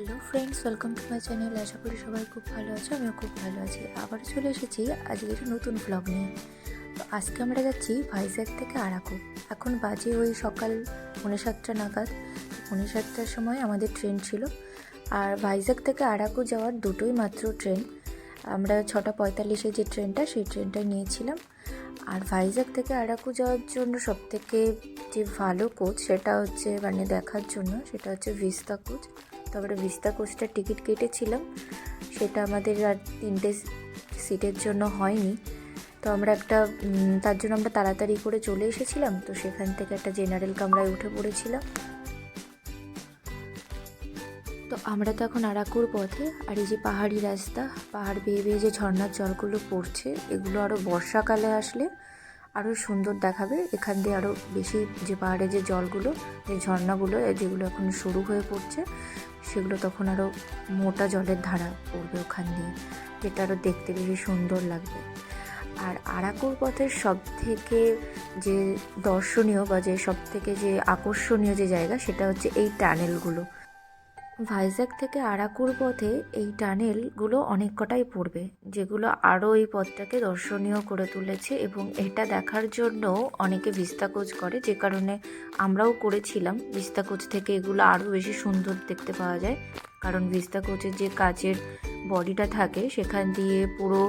Hello friends, welcome to my channel. আশা করি সবাই খুব ভালো আছে, আমিও খুব ভালো আছি। আবার চলে এসেছি আজকে একটা নতুন ভ্লগ নিয়ে। তো আজকে আমরা যাচ্ছি ভাইজ্যাগ থেকে আরাকু। এখন বাজে ওই সকাল 7:45 নাগাদ। 7:45টার সময় আমাদের ট্রেন ছিল। আর ভাইজ্যাগ থেকে আরাকু যাওয়ার দুটোই মাত্র ট্রেন। আমরা 6:45-এ যে ট্রেনটা, সেই ট্রেনটাই নিয়েছিলাম। আর ভাইজ্যাগ থেকে আরাকু যাওয়ার জন্য সবথেকে যে ভালো কোচ সেটা হচ্ছে দেখার জন্য সেটা হচ্ছে ভিস্তা কোচ। তো আমরা ভিস্তা কোচটার টিকিট কেটেছিলাম, সেটা আমাদের আর 3টে সিটের জন্য হয়নি। তো আমরা তার জন্য আমরা তাড়াতাড়ি করে চলে এসেছিলাম। তো সেখান থেকে একটা জেনারেল কামরায় উঠে পড়েছিলাম। তো আমরা তো এখন আরাকুর পথে। আর এই যে পাহাড়ি রাস্তা, পাহাড় বেয়ে বেয়ে যে ঝর্ণার জলগুলো পড়ছে, এগুলো আরও বর্ষাকালে আসলে আরও সুন্দর দেখাবে। এখান দিয়ে আরও বেশি যে পাহাড়ে যে জলগুলো, যে ঝর্ণাগুলো যেগুলো এখন শুরু হয়ে পড়ছে, সেগুলো তখন আরও মোটা জলের ধারা পড়বে ওখান দিয়ে, যেটা আরও দেখতে বেশি সুন্দর লাগবে। আর আরাকুর পথের সব থেকে যে দর্শনীয় বা যে সব থেকে যে আকর্ষণীয় যে জায়গা, সেটা হচ্ছে এই টানেলগুলো। ভাইজ্যাগ থেকে আরাকুর পথে এই টানেলগুলো অনেক কটাই পড়বে, যেগুলো আরও এই পথটাকে দর্শনীয় করে তুলেছে। এবং এটা দেখার জন্য অনেকে ভিস্তা কোচ করে, যে কারণে আমরাও করেছিলাম। ভিস্তা কোচ থেকে এগুলো আরও বেশি সুন্দর দেখতে পাওয়া যায়, কারণ ভিস্তা কোচের যে কাচের বডিটা থাকে, সেখান দিয়ে পুরো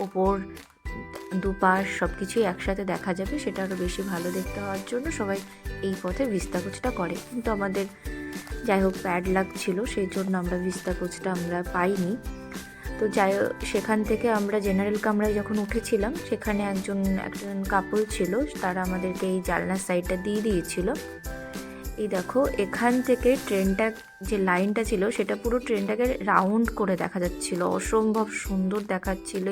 ওপর দুপাশ সব কিছুই একসাথে দেখা যাবে। সেটা আরও বেশি ভালো দেখতে হওয়ার জন্য সবাই এই পথে ভিস্তা কোচটা করে। কিন্তু আমাদের যাই হোক প্যাড লাগছিল, সেই জন্য আমরা ভিস্তা কোচটা আমরা পাইনি। তো সেখান থেকে আমরা জেনারেল কামরায় যখন উঠেছিলাম, সেখানে একজন কাপল ছিল, তারা আমাদেরকে এই জানলার সাইডটা দিয়ে দিয়েছিল। এই দেখো, এখান থেকে ট্রেনটা যে লাইনটা ছিল, সেটা পুরো ট্রেনটাকে রাউন্ড করে দেখা যাচ্ছিল, অসম্ভব সুন্দর দেখাচ্ছিল।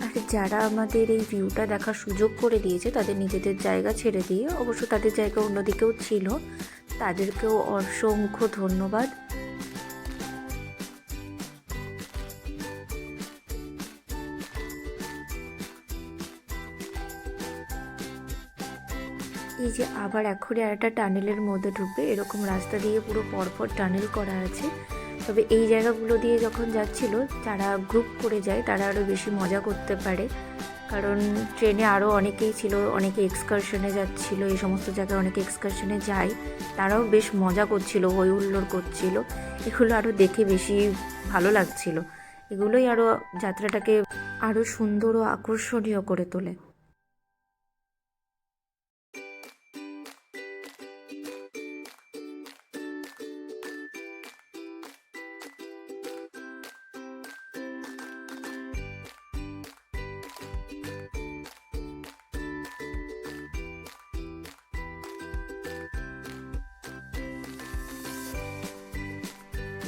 আর যারা আমাদের এই ভিউটা দেখার সুযোগ করে দিয়েছে, তাদের নিজেদের জায়গা ছেড়ে দিয়ে, অবশ্য তাদের জায়গা অন্যদিকেও ছিল, তাদেরকেও অসংখ্য ধন্যবাদ। এই যে আবার এখনই একটা টানেলের মধ্যে ঢুকবে, এরকম রাস্তা দিয়ে পুরো পরপর টানেল করা আছে। তবে এই জায়গাগুলো দিয়ে যখন যাচ্ছিল, যারা গ্রুপ করে যায় তারা আরও বেশি মজা করতে পারে, কারণ ট্রেনে আরও অনেকেই ছিল, অনেকে এক্সকারশনে যাচ্ছিল, এই সমস্ত জায়গায় অনেকে এক্সকারশনে যায়, তারাও বেশ মজা করছিল, হই হুল্লোড় করছিল। এগুলো আরও দেখে বেশি ভালো লাগছিল। এগুলোই আরও যাত্রাটাকে আরও সুন্দর ও আকর্ষণীয় করে তোলে।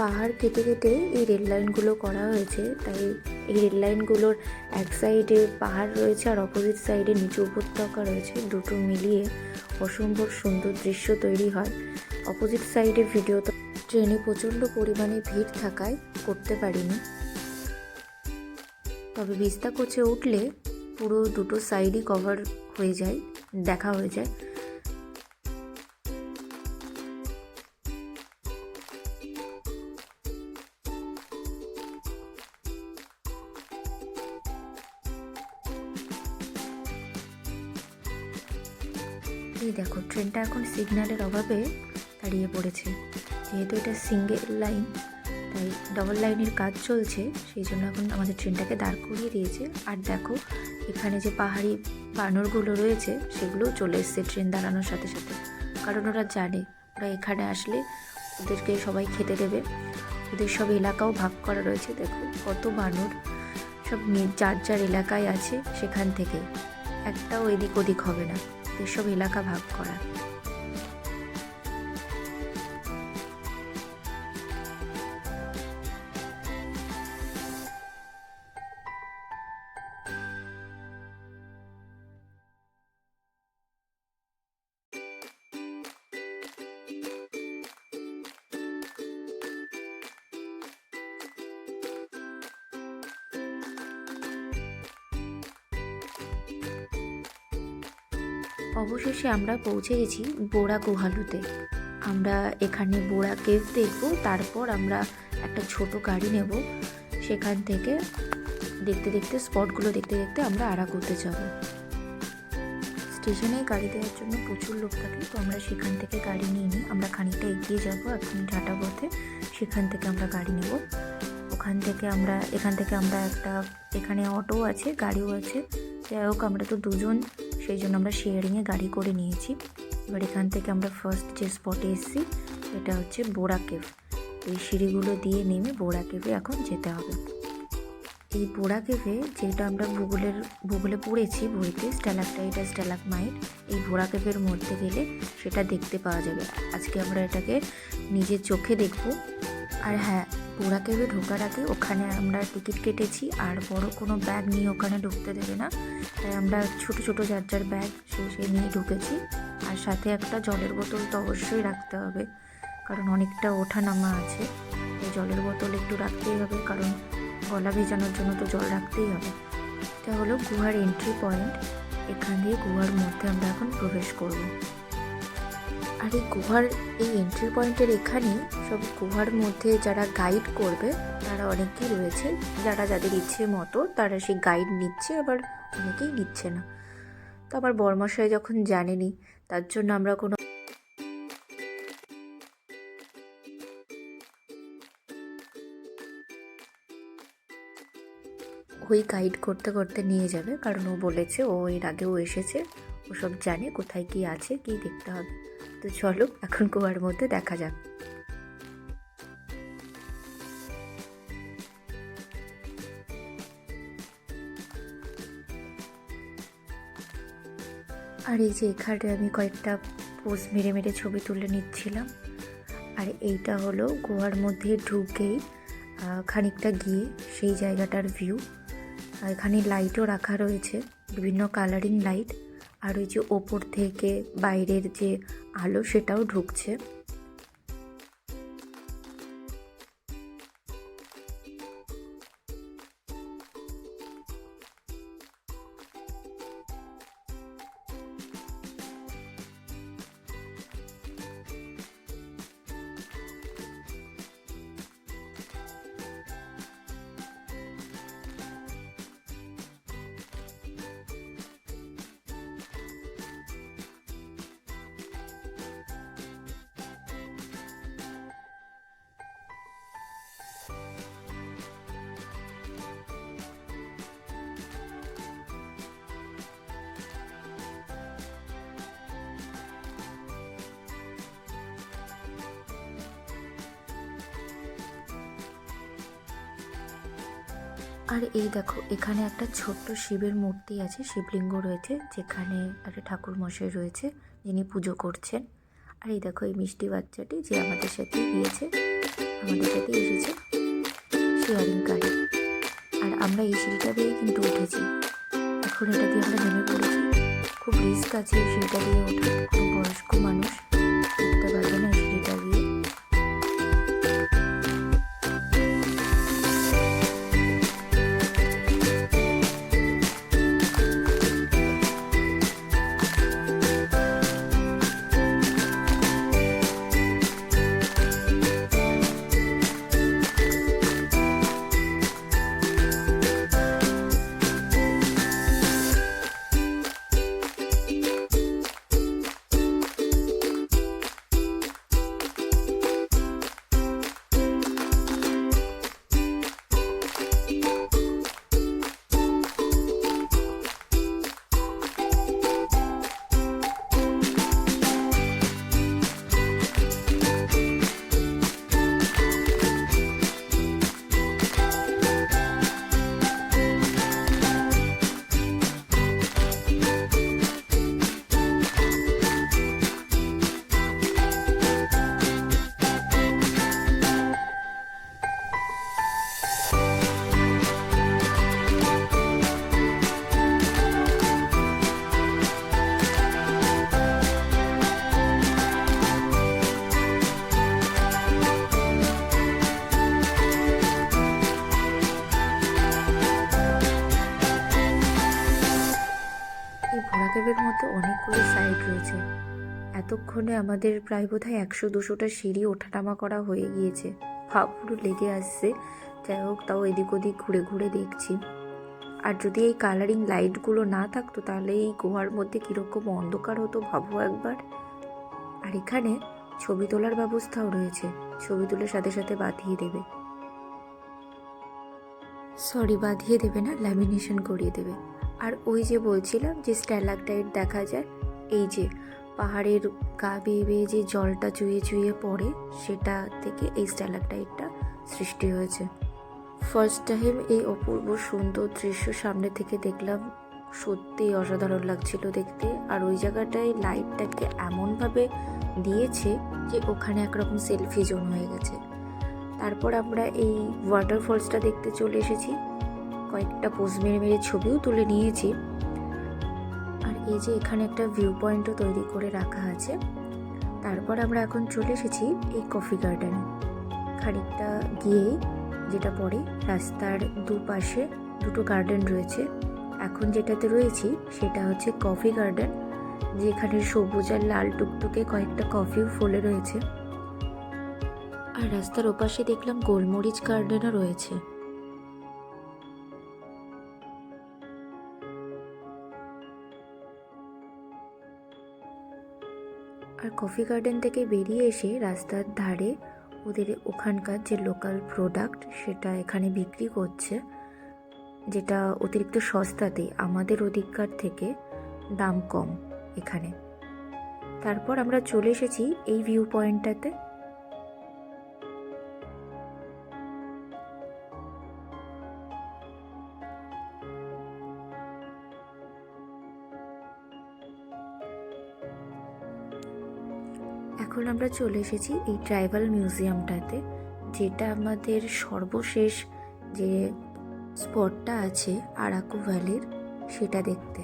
পাহাড় কেটে কেটে এই রেল লাইনগুলো করা হয়েছে, তাই এই রেল লাইনগুলোর এক সাইডে পাহাড় রয়েছে আর অপোজিট সাইডে নিচু উপত্যকা রয়েছে, দুটো মিলিয়ে অসম্ভব সুন্দর দৃশ্য তৈরি হয়। অপোজিট সাইডে ভিডিওটা ট্রেনে প্রচণ্ড পরিমাণে ভিড় থাকায় করতে পারিনি। তবে ভিস্তা কোচে উঠলে পুরো দুটো সাইডই কভার হয়ে যায়, দেখা হয়ে যায়। এই দেখো, ট্রেনটা এখন সিগন্যালের অভাবে দাঁড়িয়ে পড়েছে। যেহেতু এটা সিঙ্গেল লাইন, তাই ডবল লাইনের কাজ চলছে, সেই জন্য এখন আমাদের ট্রেনটাকে দাঁড় করিয়ে দিয়েছে। আর দেখো, এখানে যে পাহাড়ি বানরগুলো রয়েছে, সেগুলোও চলে এসছে ট্রেন দাঁড়ানোর সাথে সাথে, কারণ ওরা জানে ওরা এখানে আসলে ওদেরকে সবাই খেতে দেবে। ওদের সব এলাকাও ভাগ করা রয়েছে, দেখো কত বানর, সব যার যার এলাকায় আছে, সেখান থেকে একটাও এদিক ওদিক হবে না, এসব এলাকা ভাগ করা। অবশেষে আমরা পৌঁছে গেছি বোড়া গুহালুতে। আমরা এখানে বোড়া কেভ দেখব, তারপর আমরা একটা ছোট গাড়ি নেব, সেখান থেকে দেখতে দেখতে স্পটগুলো দেখতে দেখতে আমরা আরাকুতে যাব। স্টেশনে গাড়ি দেওয়ার জন্য প্রচুর লোক থাকে, তো আমরা সেখান থেকে গাড়ি নিয়ে নিই। আমরা খানিকটা এগিয়ে যাবো, এখন ঝাঁটা পথে, সেখান থেকে আমরা গাড়ি নেব। এখান থেকে আমরা একটা, এখানে অটো আছে, গাড়িও আছে, যাই হোক আমরা তো দুজন, সেই জন্য আমরা শেয়ারিংয়ে গাড়ি করে নিয়েছি। এবার এখান থেকে আমরা ফার্স্ট যে স্পটে এসেছি এটা হচ্ছে বোড়া কেভ। এই সিঁড়িগুলো দিয়ে নেমে বোড়া কেভে এখন যেতে হবে। এই বোড়া কেভে, যেটা আমরা ভূগোলে পড়েছি বইতে, স্ট্যালাকটাইট আর স্ট্যালাকমাইট, এই বোড়া কেভের মধ্যে গেলে সেটা দেখতে পাওয়া যাবে। আজকে আমরা এটাকে নিজের চোখে দেখব। আর হ্যাঁ, বোড়া কেভে ঢোকার আগে ওখানে আমরা টিকিট কেটেছি, আর বড় কোনো ব্যাগ নিয়ে ওখানে ঢুকতে দেবে না, তাই আমরা ছোট ছোট যার ব্যাগ সে নিয়ে ঢুকেছি। আর সাথে একটা জলের বোতল তো অবশ্যই রাখতে হবে, কারণ অনেকটা ওঠা নামা আছে, এই জলের বোতল একটু রাখতেই হবে, কারণ গলা ভেজানোর জন্য তো জল রাখতেই হবে। এটা হলো গুহার এন্ট্রি পয়েন্ট। এখান দিয়ে গুহার মধ্যে আমরা এখন প্রবেশ করব। আর এই এন্ট্রি পয়েন্টের এখানেই সব গুহার মধ্যে যারা গাইড করবে তারা অনেকেই রয়েছে, যাদের ইচ্ছে মতো তারা সেই গাইড নিচ্ছে, আবার অনেকেই নিচ্ছে না। তো আমার বরমশাই যখন জানেনি, তার জন্য আমরা কোনো ওই গাইড করতে করতে নিয়ে যাবে, কারণ ও বলেছে ও এর আগেও এসেছে, ও সব জানে কোথায় কি আছে, কি দেখতে হবে। তো চলো এখন গুহার মধ্যে দেখা যাক। আর এই যে এখানে আমি কয়েকটা পোজ মেরে ছবি তুলে নিচ্ছিলাম। আর এইটা হলো গুহার মধ্যে ঢুকেই খানিকটা গিয়ে সেই জায়গাটার ভিউ। এখানে লাইটও রাখা রয়েছে, বিভিন্ন কালারিং লাইট, আর ওই যে ওপর থেকে বাইরের যে আলো সেটাও ঢুকছে। আর এই দেখো, এখানে একটা ছোট্ট শিবের মূর্তি আছে, শিবলিঙ্গ রয়েছে, যেখানে একটা ঠাকুর মশাই রয়েছে যিনি পুজো করছেন। আর এই দেখো এই মিষ্টি বাচ্চাটি যে আমাদের সাথে গিয়েছে, আমাদের সাথে এসেছে শেয়ারিং গাড়ি। আর আমরা এই সিঁড়িটা দিয়ে কিন্তু উঠেছি, এখন এটা দিয়ে আমরা নেমে পড়েছি। খুব রিস্ক আছে এই সিঁড়িটা দিয়ে ওঠা, খুব বয়স্ক মানুষ উঠতে পারবে না এই সিঁড়িটা দিয়ে। অনেকগুলো সাইড রয়েছে। এতক্ষণে আমাদের প্রায় বোধহয় 100-200টা সিঁড়ি ওঠানামা করা হয়ে গিয়েছে, পা পুরো লেগে আসছে। যাই হোক, তাও এদিক ওদিক ঘুরে ঘুরে দেখছি। আর যদি এই কালারিং লাইটগুলো না থাকতো তাহলে এই গুহার মধ্যে কীরকম অন্ধকার হতো ভাবো একবার। আর এখানে ছবি তোলার ব্যবস্থাও রয়েছে, ছবি তুলে সাথে সাথে বাঁধিয়ে দেবে, বাঁধিয়ে দেবে না, ল্যামিনেশন করিয়ে দেবে। আর ওই যে বলছিলাম যে স্ট্যালাকটাইট দেখা যায়, এই যে পাহাড়ের গা বেয়ে বেয়ে যে জলটা চুইয়ে চুইয়ে পড়ে, সেটা থেকে এই স্ট্যালাকটাইটটা সৃষ্টি হয়েছে। ফার্স্ট টাইম এই অপূর্ব সুন্দর দৃশ্য সামনে থেকে দেখলাম, সত্যি অসাধারণ লাগছিল দেখতে। আর ওই জায়গাটায় লাইটটাকে এমনভাবে দিয়েছে যে ওখানে একরকম সেলফি জোন হয়ে গেছে। তারপর আমরা এই ওয়াটারফলসটা দেখতে চলে এসেছি, কয়েকটা পোজ মেরে মেরে ছবিও তুলে নিয়েছি। আর এই যে এখানে একটা ভিউ পয়েন্টও তৈরি করে রাখা আছে। তারপর আমরা এখন চলে এসেছি এই কফি গার্ডেনে। খানিকটা গিয়েই যেটা পড়ে, রাস্তার দুপাশে দুটো গার্ডেন রয়েছে। এখন যেটাতে রয়েছি সেটা হচ্ছে কফি গার্ডেন, যেখানে সবুজ আর লাল টুকটুকে কয়েকটা কফিও ফলে রয়েছে। আর রাস্তার ওপাশে দেখলাম গোলমরিচ গার্ডেনও রয়েছে। আর কফি গার্ডেন থেকে বেরিয়ে এসে রাস্তার ধারে ওদের ওখানকার যে লোকাল প্রোডাক্ট সেটা এখানে বিক্রি করছে, যেটা অতিরিক্ত সস্তাতে, আমাদের ওদিককার থেকে দাম কম এখানে। তারপর আমরা চলে এসেছি এই ভিউ পয়েন্টটাতে। এখন আমরা চলে এসেছি এই ট্রাইবাল মিউজিয়ামটাতে, যেটা আমাদের সর্বশেষ যে স্পটটা আছে আরাকু ভ্যালির, সেটা দেখতে।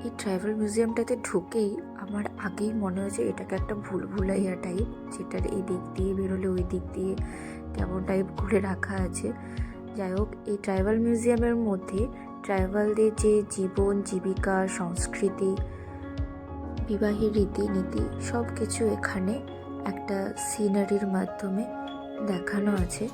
এই ট্রাইবাল মিউজিয়ামটাতে ঢুকেই আমার আগেই মনে হয়েছে এটাকে একটা ভুলভুলাইয়া টাইপ, যেটার এই দিক দিয়ে বেরোলে ওই দিক দিয়ে কেমন টাইপ করে রাখা আছে। যাই হোক, এই ট্রাইবাল মিউজিয়ামের মধ্যে ট্রাইবালদের যে জীবন জীবিকা, সংস্কৃতি, বিবাহের রীতিনীতি সব কিছু এখানে একটা সিনারির মাধ্যমে দেখানো আছে।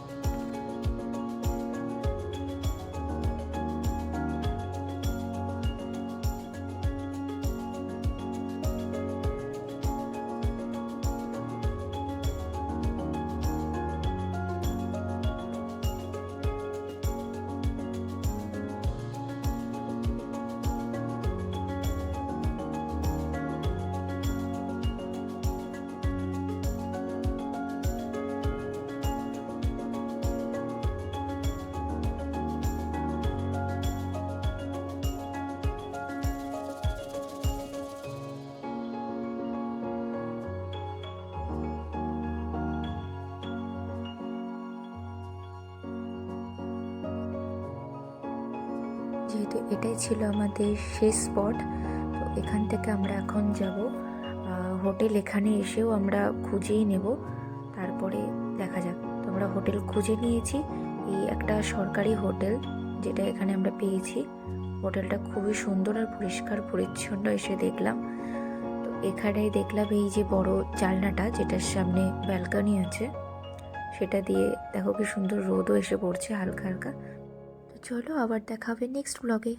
যেহেতু এটাই ছিল আমাদের শেষ স্পট, তো এখান থেকে আমরা এখন যাব হোটেল। এখানে এসেও আমরা খুঁজেই নেব, তারপরে দেখা যাক। তো আমরা হোটেল খুঁজে নিয়েছি, এই একটা সরকারি হোটেল যেটা এখানে আমরা পেয়েছি। হোটেলটা খুবই সুন্দর আর পরিষ্কার পরিচ্ছন্ন এসে দেখলাম। তো এখানেই দেখলাম এই যে বড় জানলাটা, যেটার সামনে ব্যালকনি আছে, সেটা দিয়ে দেখো কি সুন্দর রোদও এসে পড়ছে হালকা হালকা। তো চলো, আবার দেখা হবে নেক্সট ব্লগে।